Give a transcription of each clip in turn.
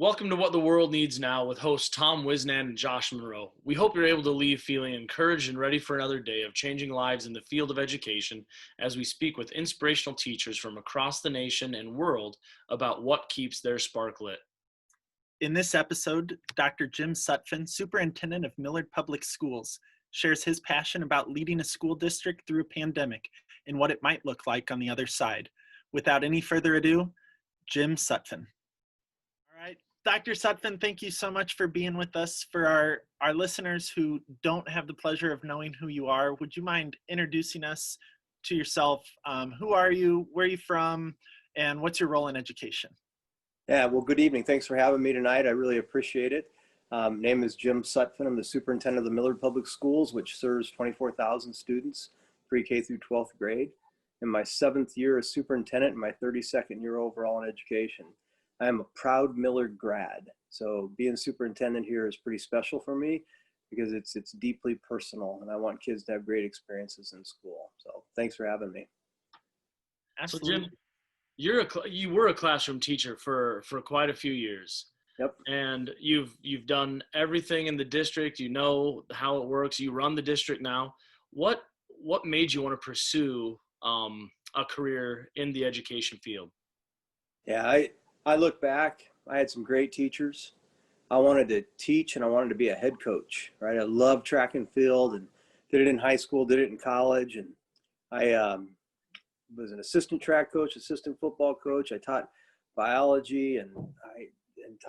Welcome to What the World Needs Now with hosts Tom Wisnan and Josh Monroe. We hope you're able to leave feeling encouraged and ready for another day of changing lives in the field of education as we speak with inspirational teachers from across the nation and world about what keeps their spark lit. In this episode, Dr. Jim Sutfin, Superintendent of Millard Public Schools, shares his passion about leading a school district through a pandemic and what it might look like on the other side. Without any further ado, Jim Sutphin. All right, Dr. Sutphin, thank you so much for being with us. For our listeners who don't have the pleasure of knowing who you are, would you mind introducing us to yourself? Who are you, where are you from, and what's your role in education? Yeah, well, good evening. Thanks for having me tonight. I really appreciate it. Name is Jim Sutphin. I'm the superintendent of the Millard Public Schools, which serves 24,000 students, pre-K through 12th grade. In my 7th year as superintendent and my 32nd year overall in education. I am a proud Millard grad. So being superintendent here is pretty special for me because it's deeply personal and I want kids to have great experiences in school. So thanks for having me. Absolutely. So Jim, you were a classroom teacher for quite a few years. Yep. And you've done everything in the district. You know how it works. You run the district now. What made you want to pursue a career in the education field? Yeah, I look back, I had some great teachers. I wanted to teach and I wanted to be a head coach, right? I loved track and field and did it in high school, did it in college. And I was an assistant track coach, assistant football coach. I taught biology and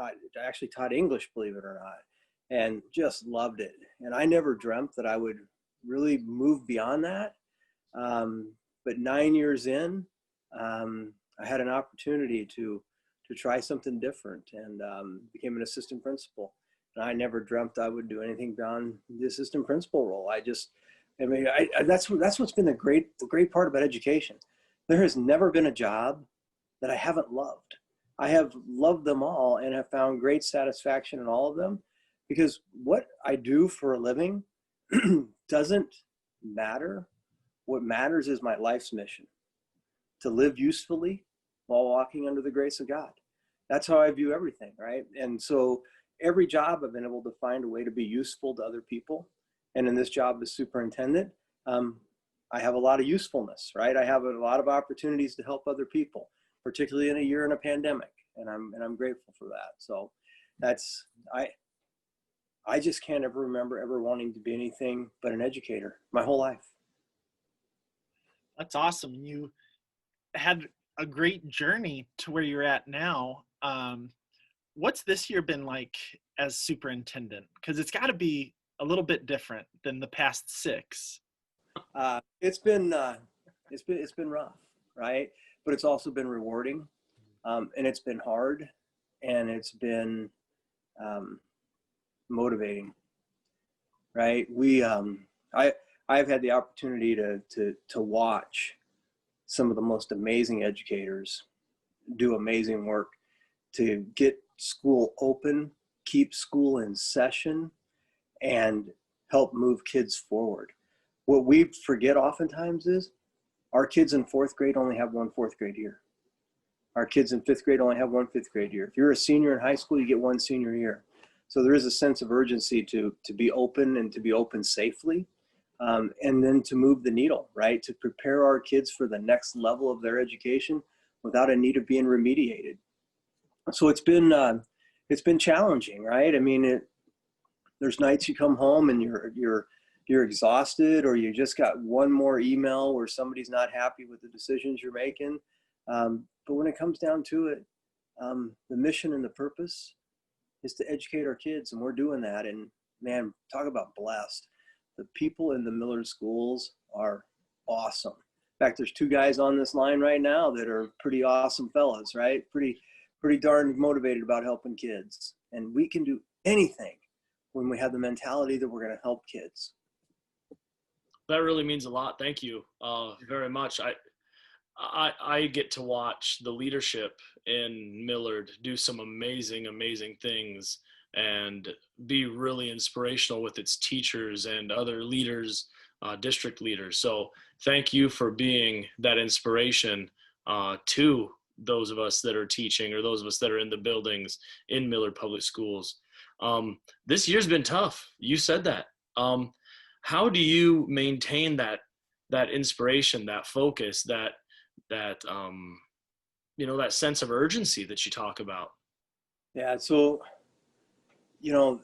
I actually taught English, believe it or not, and just loved it. And I never dreamt that I would really move beyond that. But 9 years in, I had an opportunity to try something different and became an assistant principal. And I never dreamt I would do anything beyond the assistant principal role. That's what's been the great part about education. There has never been a job that I haven't loved. I have loved them all and have found great satisfaction in all of them because what I do for a living doesn't matter. What matters is my life's mission, to live usefully while walking under the grace of God. That's how I view everything, right? And so every job I've been able to find a way to be useful to other people. And in this job as superintendent, I have a lot of usefulness, right? I have a lot of opportunities to help other people, particularly in a year in a pandemic. And I'm grateful for that. So I just can't ever remember ever wanting to be anything but an educator my whole life. That's awesome. You had a great journey to where you're at now. What's this year been like as superintendent? Because it's got to be a little bit different than the past 6. It's been rough, right? But it's also been rewarding, and it's been hard, and it's been motivating, right? I've had the opportunity to watch some of the most amazing educators do amazing work to get school open, keep school in session, and help move kids forward. What we forget oftentimes is our kids in 4th grade only have one 4th grade year. Our kids in 5th grade only have one 5th grade year. If you're a senior in high school, you get one senior year. So there is a sense of urgency to be open and to be open safely. And then to move the needle, right? To prepare our kids for the next level of their education without a need of being remediated. So it's been challenging, right? I mean, there's nights you come home and you're exhausted, or you just got one more email where somebody's not happy with the decisions you're making. But when it comes down to it, the mission and the purpose is to educate our kids, and we're doing that. And man, talk about blessed. The people in the Millard schools are awesome. In fact, there's 2 guys on this line right now that are pretty awesome fellas, right? Pretty darn motivated about helping kids. And we can do anything when we have the mentality that we're going to help kids. That really means a lot. Thank you very much. I get to watch the leadership in Millard do some amazing things and be really inspirational with its teachers and other leaders, district leaders. So thank you for being that inspiration to those of us that are teaching or those of us that are in the buildings in Millard Public Schools. This year's been tough. You said that. How do you maintain that inspiration, that focus, that that sense of urgency that you talk about? Yeah. So, you know,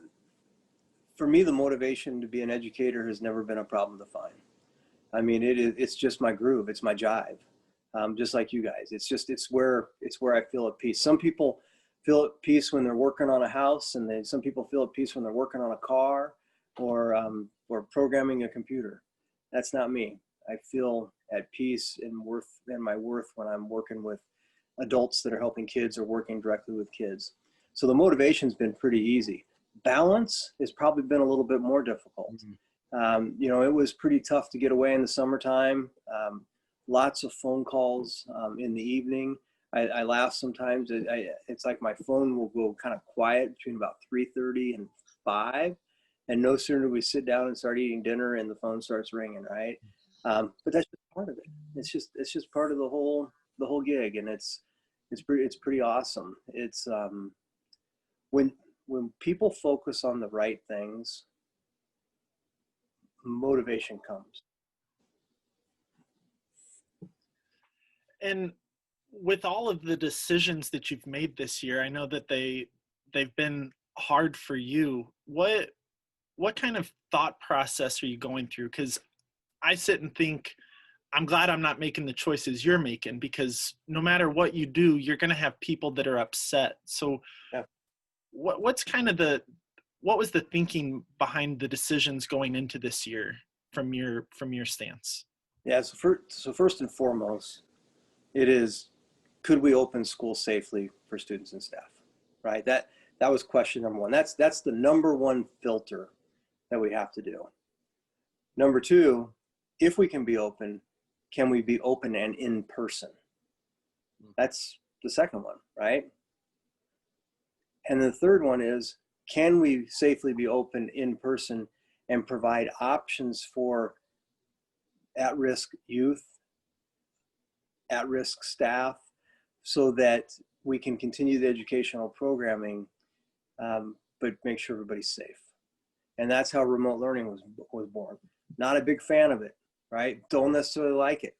for me, the motivation to be an educator has never been a problem to find. I mean, it's just my groove. It's my jive. Just like you guys. It's where I feel at peace. Some people feel at peace when they're working on a house, and some people feel at peace when they're working on a car or programming a computer. That's not me. I feel at peace and my worth when I'm working with adults that are helping kids or working directly with kids. So the motivation's been pretty easy. Balance has probably been a little bit more difficult. It was pretty tough to get away in the summertime. Lots of phone calls in the evening. I laugh sometimes. It's like my phone will go kind of quiet between about 3:30 and 5, and no sooner do we sit down and start eating dinner, and the phone starts ringing, right? But that's just part of it. It's just part of the whole gig, and it's pretty awesome. It's when people focus on the right things, motivation comes. And with all of the decisions that you've made this year, I know that they've been hard for you. What kind of thought process are you going through? Because I sit and think, I'm glad I'm not making the choices you're making, because no matter what you do, you're going to have people that are upset. So yeah. What was the thinking behind the decisions going into this year from your stance? Yeah. So first and foremost, it is, could we open school safely for students and staff, right? That was question number one. That's the number one filter that we have to do. Number two, if we can be open, can we be open and in person? That's the second one, right? And the third one is, can we safely be open in person and provide options for at-risk youth, at-risk staff, so that we can continue the educational programming, but make sure everybody's safe. And that's how remote learning was born. Not a big fan of it, right? Don't necessarily like it,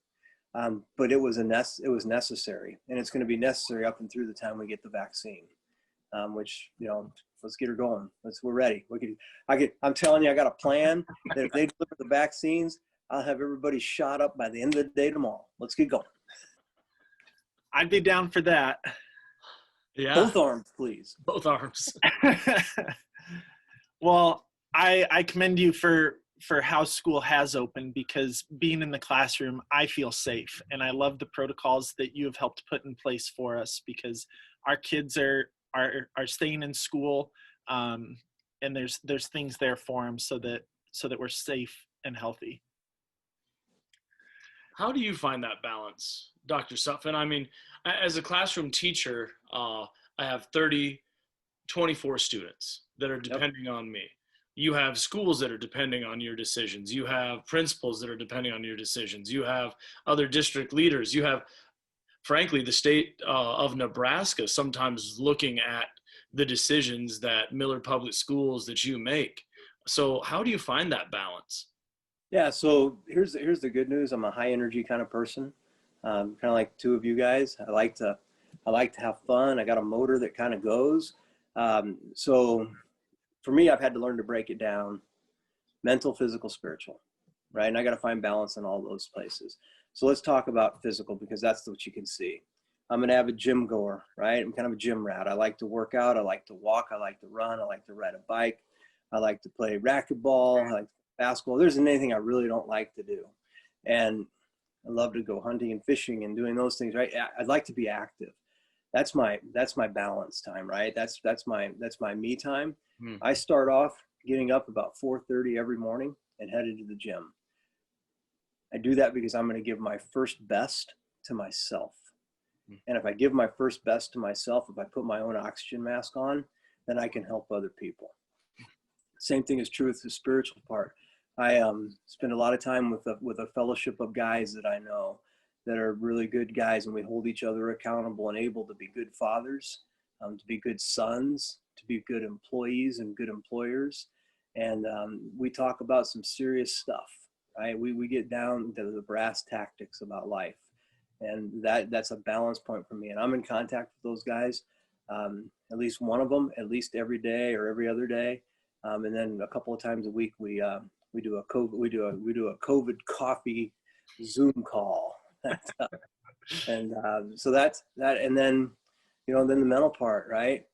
but it was necessary, and it's going to be necessary up and through the time we get the vaccine, which, let's get her going. We're ready. I'm telling you, I got a plan that if they deliver the vaccines, I'll have everybody shot up by the end of the day tomorrow. Let's get going. I'd be down for that. Yeah. Both arms, please. Both arms. Well, I commend you for how school has opened, because being in the classroom, I feel safe, and I love the protocols that you have helped put in place for us, because our kids are staying in school, and there's things there for them so that we're safe and healthy. How do you find that balance, Dr. Sutphin? I mean, as a classroom teacher, I have 24 students that are depending on me. You have schools that are depending on your decisions. You have principals that are depending on your decisions. You have other district leaders. You have, frankly, the state of Nebraska sometimes looking at the decisions that Millard Public Schools that you make. So how do you find that balance? Yeah, so here's the good news. I'm a high energy kind of person, kind of like two of you guys. I like to have fun. I got a motor that kind of goes. So for me, I've had to learn to break it down: mental, physical, spiritual, right? And I got to find balance in all those places. So let's talk about physical, because that's what you can see. I'm an avid gym goer, right? I'm kind of a gym rat. I like to work out. I like to walk. I like to run. I like to ride a bike. I like to play racquetball. I like basketball. There isn't anything I really don't like to do. And I love to go hunting and fishing and doing those things, right? I'd like to be active. That's my balance time, right? That's my me time. I start off getting up about 4:30 every morning and headed to the gym. I do that because I'm going to give my first best to myself. And if I give my first best to myself, if I put my own oxygen mask on, then I can help other people. Same thing is true with the spiritual part. I spend a lot of time with a fellowship of guys that I know that are really good guys, and we hold each other accountable and able to be good fathers, to be good sons, to be good employees and good employers. And we talk about some serious stuff, right? We get down to the brass tactics about life. And that's a balance point for me. And I'm in contact with those guys, at least one of them, at least every day or every other day. And then a couple of times a week, we do a COVID coffee Zoom call. And so that's that. And then, then the mental part, right?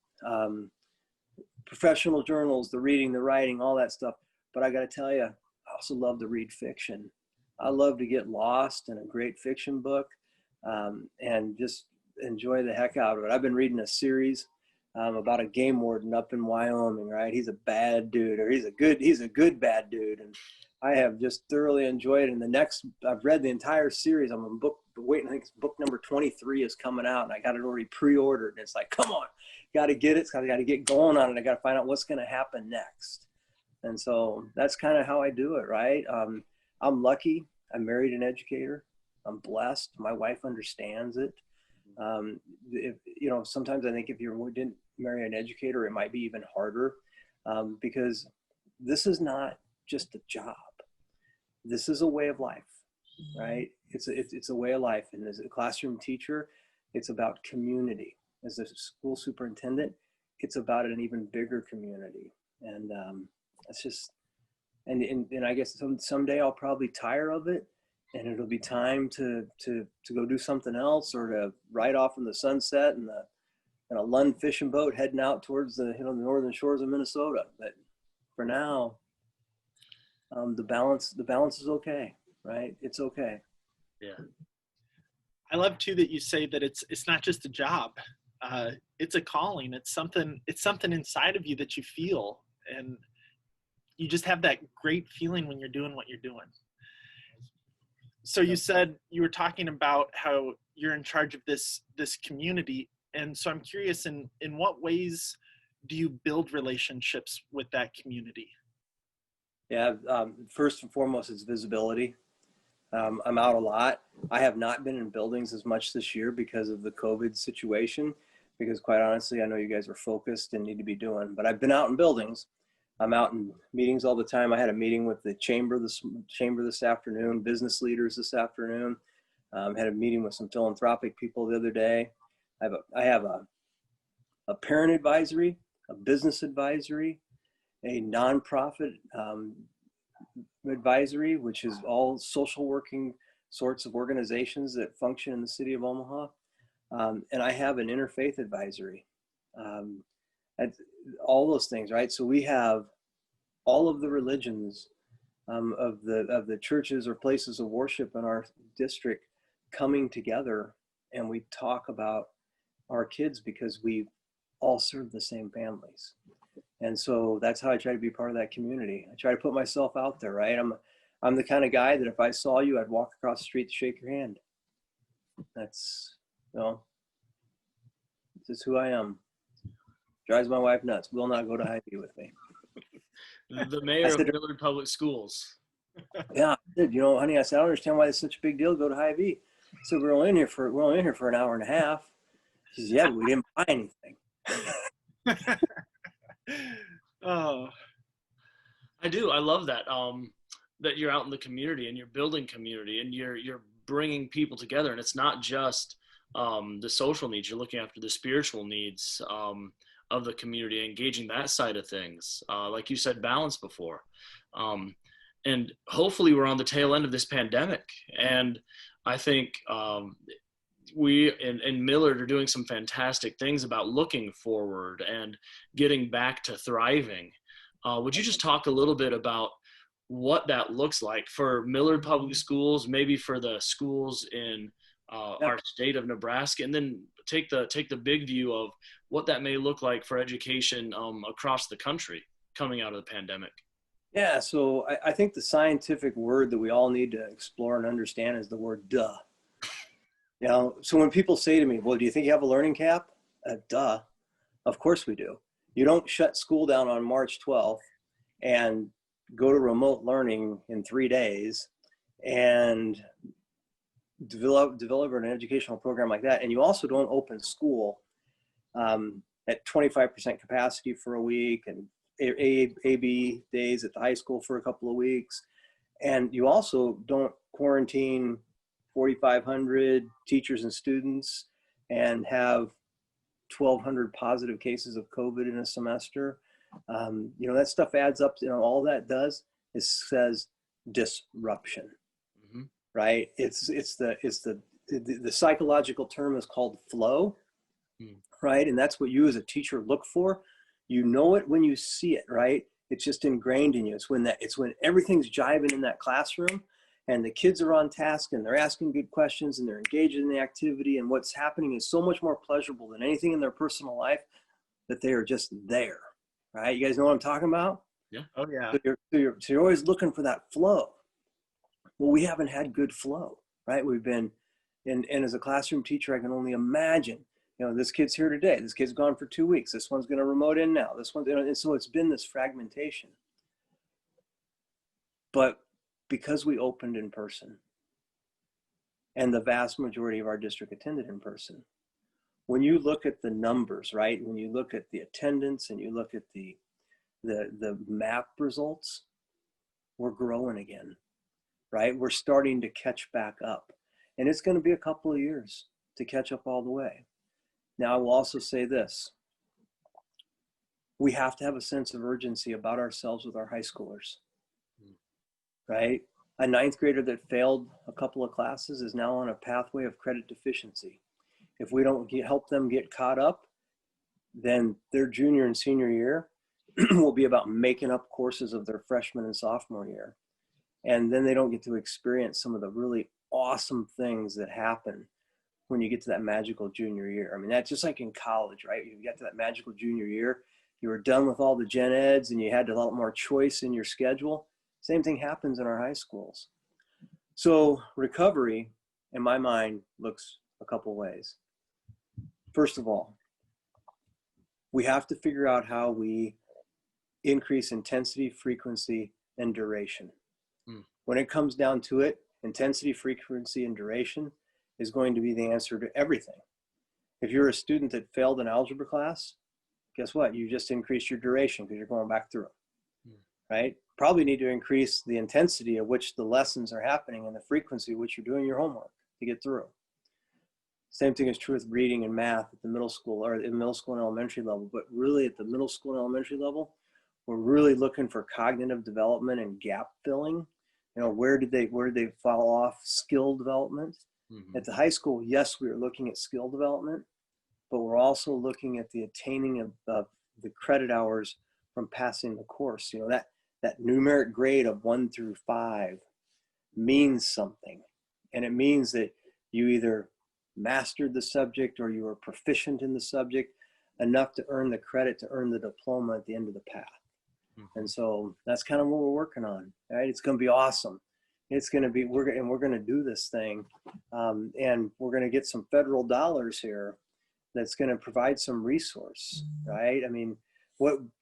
Professional journals, the reading, the writing, all that stuff. But I got to tell you, I also love to read fiction. I love to get lost in a great fiction book, and just enjoy the heck out of it. I've been reading a series about a game warden up in Wyoming, right? He's a bad dude, or he's a good bad dude. And I have just thoroughly enjoyed it. And I've read the entire series. I'm on waiting. I think it's book number 23 is coming out, and I got it already pre-ordered. And it's like, come on, got to get it. So I got to get going on it. I got to find out what's going to happen next. And so that's kind of how I do it, right? I'm lucky. I married an educator. I'm blessed. My wife understands it. Sometimes I think if you didn't marry an educator, it might be even harder, because this is not just a job. This is a way of life, right? It's a way of life. And as a classroom teacher, it's about community. As a school superintendent, it's about an even bigger community. And it's just, and I guess someday I'll probably tire of it, and it'll be time to go do something else, or to ride off in the sunset in a Lund fishing boat heading out towards the northern shores of Minnesota. But for now, the balance is okay, right? It's okay. Yeah. I love too that you say that it's not just a job. It's a calling. It's something inside of you that you feel, and you just have that great feeling when you're doing what you're doing. So you said you were talking about how you're in charge of this community. And so I'm curious, in what ways do you build relationships with that community? Yeah, first and foremost, it's visibility. I'm out a lot. I have not been in buildings as much this year because of the COVID situation, because quite honestly, I know you guys are focused and need to be doing, but I've been out in buildings. I'm out in meetings all the time. I had a meeting with the chamber this afternoon, business leaders this afternoon. Had a meeting with some philanthropic people the other day. I have a parent advisory, a business advisory, a nonprofit advisory, which is all social working sorts of organizations that function in the city of Omaha. And I have an interfaith advisory. All those things, right? So we have all of the religions of the churches or places of worship in our district coming together, and we talk about our kids because we all serve the same families. And so that's how I try to be part of that community. I try to put myself out there, right? I'm the kind of guy that if I saw you, I'd walk across the street to shake your hand. That's, this is who I am. Drives my wife nuts. Will not go to Hy-Vee with me. The mayor of Millard Public Schools. Yeah, I said, honey, I said, I don't understand why it's such a big deal to go to Hy-Vee. So we're only in here for an hour and a half. She says, yeah, but we didn't buy anything. Oh, I do. I love that. That you're out in the community and you're building community and you're bringing people together, and it's not just the social needs. You're looking after the spiritual needs of the community, engaging that side of things. Like you said, balance before. And hopefully we're on the tail end of this pandemic. And I think we in Millard are doing some fantastic things about looking forward and getting back to thriving. Would you just talk a little bit about what that looks like for Millard Public Schools, maybe for the schools in our state of Nebraska, and then take the big view of what that may look like for education across the country coming out of the pandemic? Yeah, so I think the scientific word that we all need to explore and understand is the word duh. So when people say to me, well, do you think you have a learning cap? Duh. Of course we do. You don't shut school down on March 12th and go to remote learning in 3 days and develop an educational program like that, and you also don't open school at 25% capacity for a week, and AB days at the high school for a couple of weeks, and you also don't quarantine 4,500 teachers and students and have 1,200 positive cases of COVID in a semester. That stuff adds up. All that does is says disruption, right? It's the psychological term is called flow, right? And that's what you as a teacher look for. You know it when you see it, right? It's just ingrained in you. It's when everything's jiving in that classroom, and the kids are on task and they're asking good questions and they're engaged in the activity, and what's happening is so much more pleasurable than anything in their personal life, that they are just there, right? You guys know what I'm talking about? Yeah. Oh yeah. So you're always looking for that flow. Well, we haven't had good flow, right? We've been, and as a classroom teacher, I can only imagine, this kid's here today. This kid's gone for 2 weeks. This one's going to remote in now. This one, and so it's been this fragmentation. But because we opened in person, and the vast majority of our district attended in person, when you look at the numbers, right? When you look at the attendance and you look at the map results, we're growing again, right? We're starting to catch back up, and it's going to be a couple of years to catch up all the way. Now, I will also say this. We have to have a sense of urgency about ourselves with our high schoolers, right? A ninth grader that failed a couple of classes is now on a pathway of credit deficiency. If we don't help them get caught up, then their junior and senior year will be about making up courses of their freshman and sophomore year. And then they don't get to experience some of the really awesome things that happen when you get to that magical junior year. I mean, that's just like in college, right? You get to that magical junior year, you were done with all the gen eds and you had a lot more choice in your schedule. Same thing happens in our high schools. So recovery, in my mind, looks a couple ways. First of all, we have to figure out how we increase intensity, frequency, and duration. When it comes down to it, intensity, frequency, and duration is going to be the answer to everything. If you're a student that failed an algebra class, guess what? You just increased your duration because you're going back through it, right? Probably need to increase the intensity of which the lessons are happening and the frequency of which you're doing your homework to get through. Same thing is true with reading and math at the middle school, or in middle school and elementary level, but really at the middle school and elementary level, we're really looking for cognitive development and gap filling. Where did they fall off? Skill development. At the high school, yes, we are looking at skill development, but we're also looking at the attaining of the credit hours from passing the course. That numeric grade of 1 through 5 means something. And it means that you either mastered the subject or you were proficient in the subject enough to earn the credit to earn the diploma at the end of the path. And so that's kind of what we're working on, right? It's going to be awesome. It's going to be, we're going to do this thing. And we're going to get some federal dollars here that's going to provide some resource, right? I mean,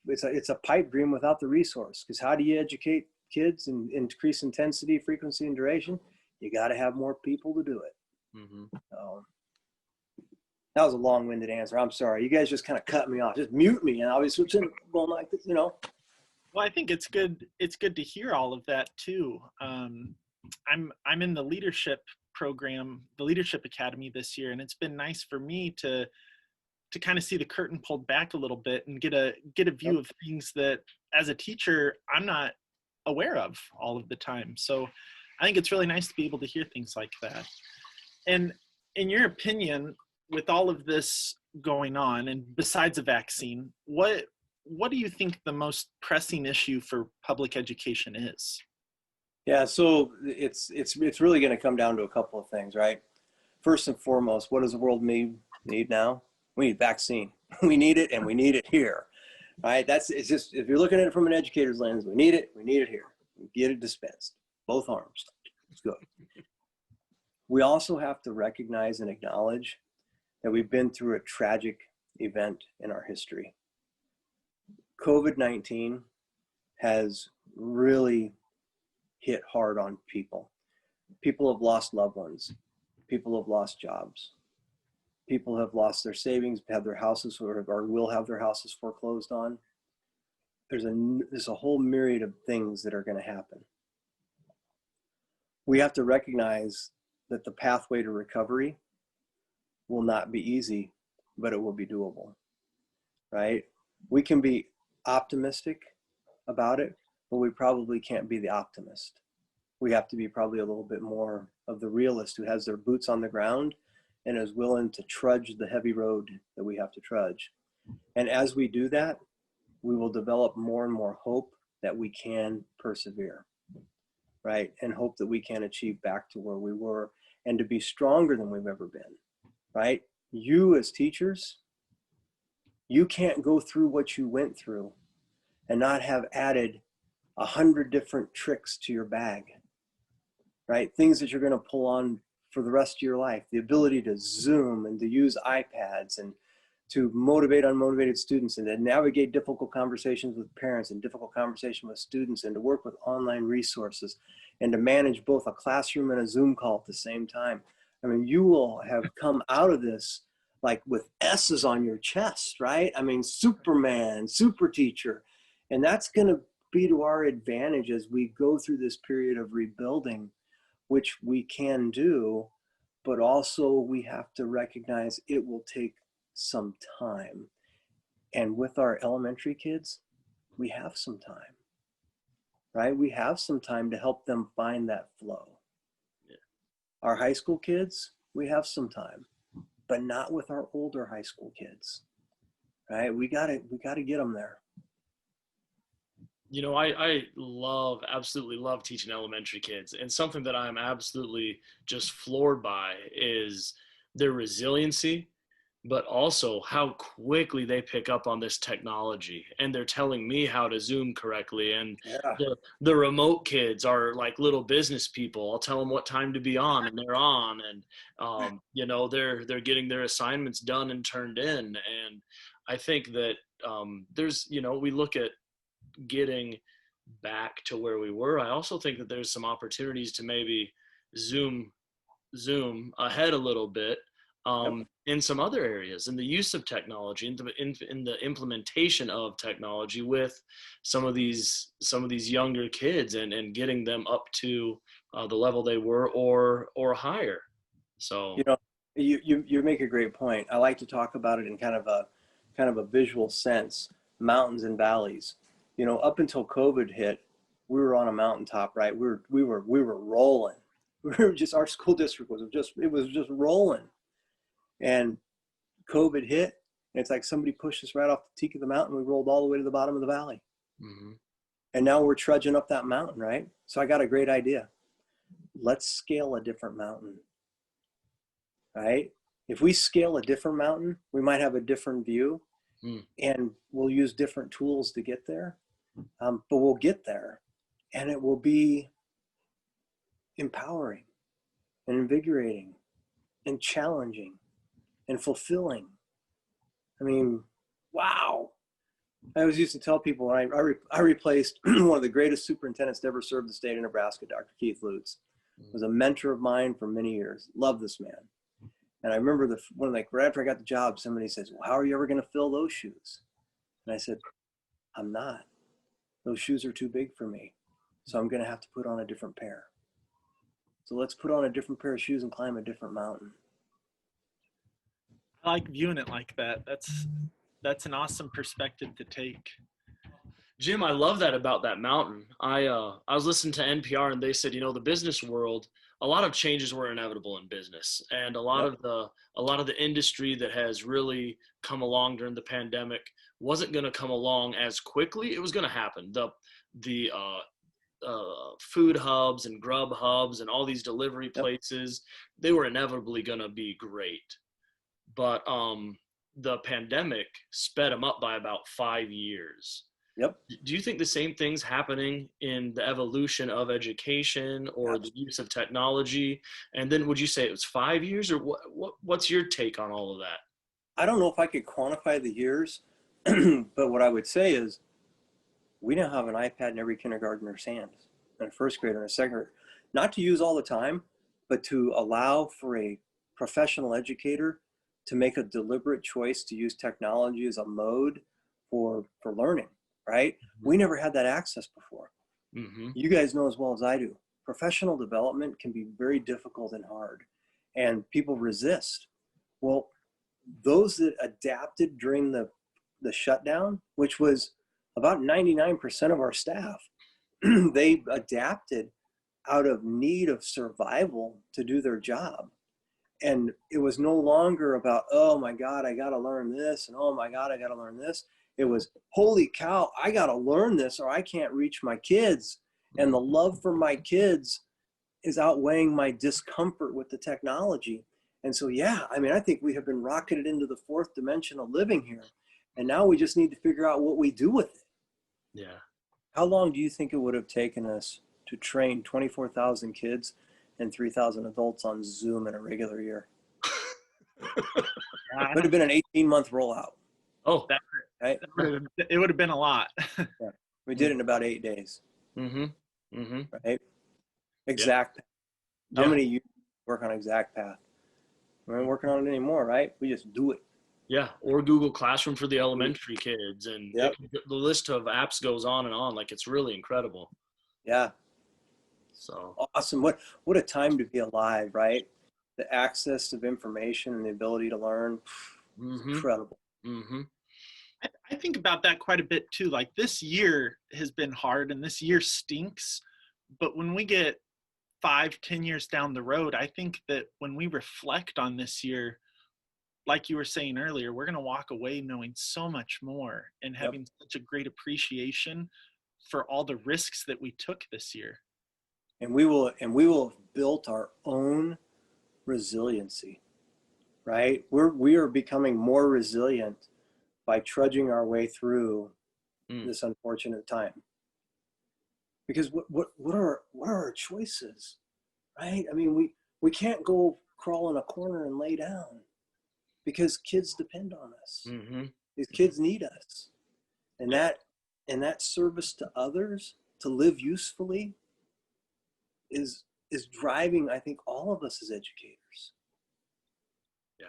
it's a pipe dream without the resource, because how do you educate kids and increase intensity, frequency, and duration? You got to have more people to do it. So that was a long-winded answer. I'm sorry. You guys just kind of cut me off. Just mute me, and I'll be switching going like this, Well, I think it's good. It's good to hear all of that too. I'm in the leadership program, the Leadership Academy this year, and it's been nice for me to kind of see the curtain pulled back a little bit and get a view of things that as a teacher I'm not aware of all of the time. So I think it's really nice to be able to hear things like that. And in your opinion, with all of this going on, and besides a vaccine, what do you think the most pressing issue for public education is? Yeah, so it's really going to come down to a couple of things, right? First and foremost, what does the world need now? We need vaccine. We need it, and we need it here, right? It's just, if you're looking at it from an educator's lens, we need it here. We get it dispensed, both arms. It's good. We also have to recognize and acknowledge that we've been through a tragic event in our history. COVID-19 has really hit hard on people. People have lost loved ones. People have lost jobs. People have lost their savings, have their houses or will have their houses foreclosed on. There's a whole myriad of things that are going to happen. We have to recognize that the pathway to recovery will not be easy, but it will be doable, right? We can be optimistic about it, but we probably can't be the optimist. We have to be probably a little bit more of the realist who has their boots on the ground and is willing to trudge the heavy road that we have to trudge. And as we do that, we will develop more and more hope that we can persevere, right? And hope that we can achieve back to where we were and to be stronger than we've ever been, right? You as teachers, you can't go through what you went through and not have added 100 different tricks to your bag, right? Things that you're going to pull on for the rest of your life. The ability to Zoom and to use iPads and to motivate unmotivated students and to navigate difficult conversations with parents and difficult conversation with students and to work with online resources and to manage both a classroom and a Zoom call at the same time. I mean, you will have come out of this like with S's on your chest, right? I mean, Superman, super teacher. And that's going to be to our advantage as we go through this period of rebuilding, which we can do, but also we have to recognize it will take some time. And with our elementary kids, we have some time, right? We have some time to help them find that flow. Yeah. Our high school kids, we have some time, but not with our older high school kids, right? We gotta get them there. You know, I absolutely love teaching elementary kids. And something that I'm absolutely just floored by is their resiliency, but also how quickly they pick up on this technology. And they're telling me how to Zoom correctly. And the remote kids are like little business people. I'll tell them what time to be on and they're on. And, you know, they're getting their assignments done and turned in. And I think that there's, you know, we look at getting back to where we were. I also think that there's some opportunities to maybe zoom ahead a little bit in some other areas, in the use of technology, in the implementation of technology with some of these younger kids and getting them up to the level they were or higher. So, you know, you make a great point. I like to talk about it in kind of a visual sense, mountains and valleys. You know, up until COVID hit, we were on a mountaintop, right? We were rolling. Our school district was just rolling. And COVID hit, and it's like somebody pushed us right off the peak of the mountain. We rolled all the way to the bottom of the valley. Mm-hmm. And now we're trudging up that mountain, right? So I got a great idea. Let's scale a different mountain, right? If we scale a different mountain, we might have a different view, and we'll use different tools to get there. But we'll get there, and it will be empowering and invigorating and challenging and fulfilling. I mean, wow. I always used to tell people when I replaced one of the greatest superintendents to ever serve the state of Nebraska, Dr. Keith Lutz, was a mentor of mine for many years. Love this man. And I remember right after I got the job, somebody says, well, how are you ever going to fill those shoes? And I said, I'm not. Those shoes are too big for me. So I'm going to have to put on a different pair. So let's put on a different pair of shoes and climb a different mountain. I like viewing it like that. That's an awesome perspective to take. Jim, I love that about that mountain. I was listening to NPR and they said, you know, the business world, a lot of changes were inevitable in business, and a lot of the industry that has really come along during the pandemic wasn't going to come along as quickly. It was going to happen. The food hubs and grub hubs and all these delivery places, they were inevitably going to be great. But the pandemic sped them up by about 5 years. Yep. Do you think the same thing's happening in the evolution of education or the use of technology? And then would you say it was 5 years, or what's your take on all of that? I don't know if I could quantify the years, but what I would say is we now have an iPad in every kindergartner's hands, and a first grader and a second grader. Not to use all the time, but to allow for a professional educator to make a deliberate choice to use technology as a mode for learning, right? We never had that access before. Mm-hmm. You guys know as well as I do, professional development can be very difficult and hard, and people resist. Well, those that adapted during the shutdown, which was about 99% of our staff, they adapted out of need of survival to do their job. And it was no longer about, oh my God, I got to learn this. And oh my God, I got to learn this. It was, holy cow, I got to learn this or I can't reach my kids. And the love for my kids is outweighing my discomfort with the technology. And so, yeah, I mean, I think we have been rocketed into the fourth dimension of living here. And now we just need to figure out what we do with it. Yeah. How long do you think it would have taken us to train 24,000 kids and 3,000 adults on Zoom in a regular year? It would have been an 18-month rollout. Oh, right? It would have been a lot. Yeah. We did it in about 8 days. Mm-hmm. Mm-hmm. Right? Exact. Yeah. How many of you work on Exact Path? We aren't working on it anymore, right? We just do it. Yeah, or Google Classroom for the elementary kids, and Yep. the list of apps goes on and on. Like, it's really incredible. Yeah. So Awesome. What a time to be alive, right? The access of information and the ability to learn. mm-hmm. Incredible. Mm-hmm. I think about that quite a bit too. Like, this year has been hard and this year stinks. But when we get 5-10 years down the road, I think that when we reflect on this year, like you were saying earlier, we're going to walk away knowing so much more and having such a great appreciation for all the risks that we took this year. And we will have built our own resiliency, right? We are becoming more resilient by trudging our way through this unfortunate time. Because what are our choices, right? I mean, we can't go crawl in a corner and lay down because kids depend on us. Mm-hmm. These kids need us, and that service to others to live usefully is driving, I think, all of us as educators. Yeah.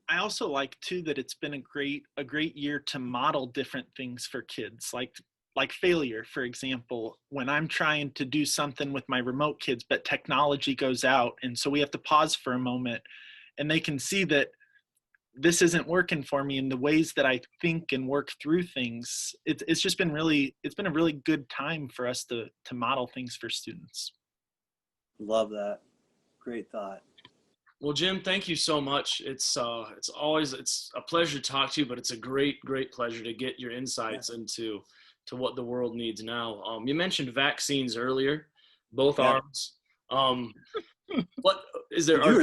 I also like too that it's been a great year to model different things for kids, like failure, for example. When I'm trying to do something with my remote kids, but technology goes out, and so we have to pause for a moment, and they can see that this isn't working for me in the ways that I think and work through things. It's just been a really good time for us to model things for students. Love that. Great thought. Well, Jim, thank you so much. It's a pleasure to talk to you, but it's a great pleasure to get your insights into what the world needs now. You mentioned vaccines earlier, both arms. What is there? You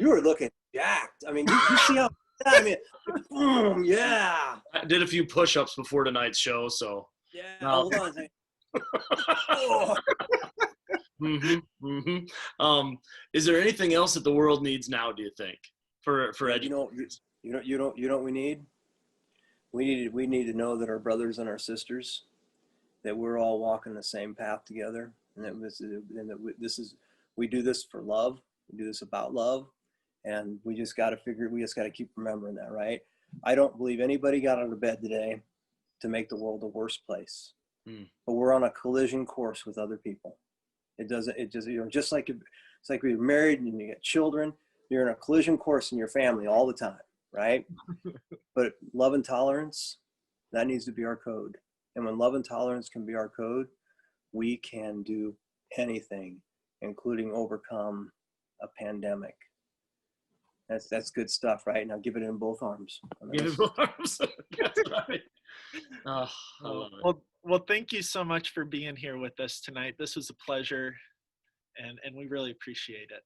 were looking jacked. I mean, you see how? I mean, boom, yeah. I did a few push-ups before tonight's show, so. Yeah. Hold on a second. Oh. Mm-hmm, mm-hmm. Is there anything else that the world needs now, do you think, for education? You know what we need? We need to know that our brothers and our sisters, that we're all walking the same path together, and that we do this for love. We do this about love, and we just got to keep remembering that, right? I don't believe anybody got out of bed today to make the world a worse place, but we're on a collision course with other people. Just like it's like we're married and you get children, you're in a collision course in your family all the time, right? But love and tolerance, that needs to be our code. And when love and tolerance can be our code, we can do anything, including overcome a pandemic. That's good stuff, right? Now give it in both arms. Give it both arms. That's right. I love it. Well, thank you so much for being here with us tonight. This was a pleasure, and we really appreciate it.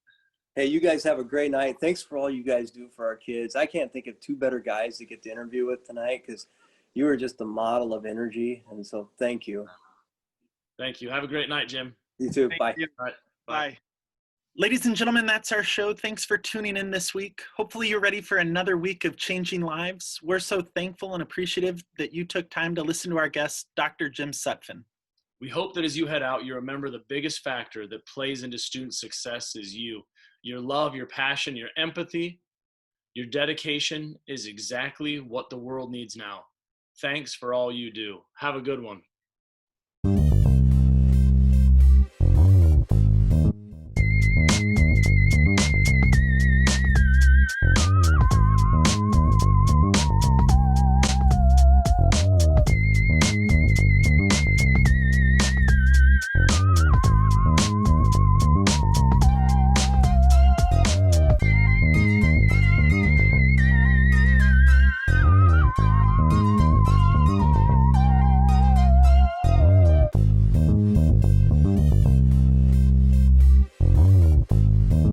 Hey, you guys have a great night. Thanks for all you guys do for our kids. I can't think of two better guys to get to interview with tonight, because you are just a model of energy. And so thank you. Thank you. Have a great night, Jim. You too. Thank Bye. you. All right. Bye. Ladies and gentlemen, that's our show. Thanks for tuning in this week. Hopefully you're ready for another week of changing lives. We're so thankful and appreciative that you took time to listen to our guest, Dr. Jim Sutfin. We hope that as you head out, you remember the biggest factor that plays into student success is you. Your love, your passion, your empathy, your dedication is exactly what the world needs now. Thanks for all you do. Have a good one.